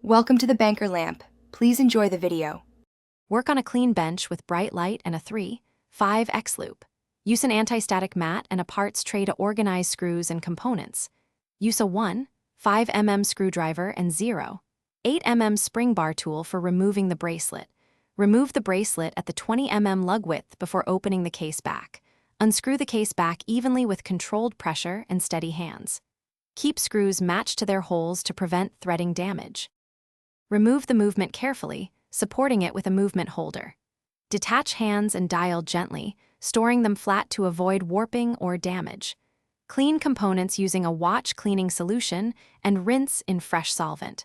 Welcome to the banker lamp. Please enjoy the video. Work on a clean bench with bright light and a 3/5 loop. Use an anti-static mat and a parts tray to organize screws and components. Use a 1/5 mm screwdriver and 0.8 mm spring bar tool for removing the bracelet. Remove the bracelet at the 20 mm lug width before opening the case back. Unscrew the case back evenly with controlled pressure and steady hands. Keep screws matched to their holes to prevent threading damage. Remove the movement carefully, supporting it with a movement holder. Detach hands and dial gently, storing them flat to avoid warping or damage. Clean components using a watch cleaning solution and rinse in fresh solvent.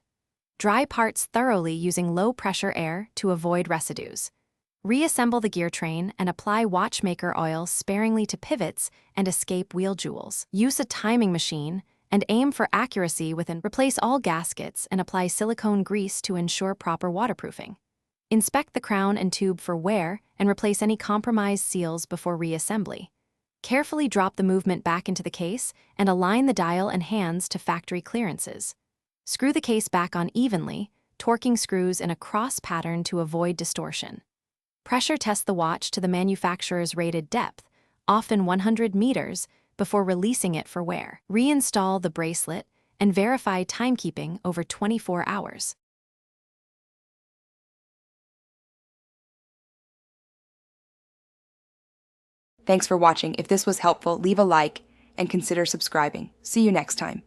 Dry parts thoroughly using low-pressure air to avoid residues. Reassemble the gear train and apply watchmaker oil sparingly to pivots and escape wheel jewels. Use a timing machine and aim for accuracy replace all gaskets and apply silicone grease to ensure proper waterproofing. Inspect the crown and tube for wear and replace any compromised seals before reassembly. Carefully drop the movement back into the case and align the dial and hands to factory clearances. Screw the case back on evenly, torquing screws in a cross pattern to avoid distortion. Pressure test the watch to the manufacturer's rated depth, often 100 meters, before releasing it for wear. Reinstall the bracelet and verify timekeeping over 24 hours. Thanks for watching. If this was helpful, leave a like and consider subscribing. See you next time.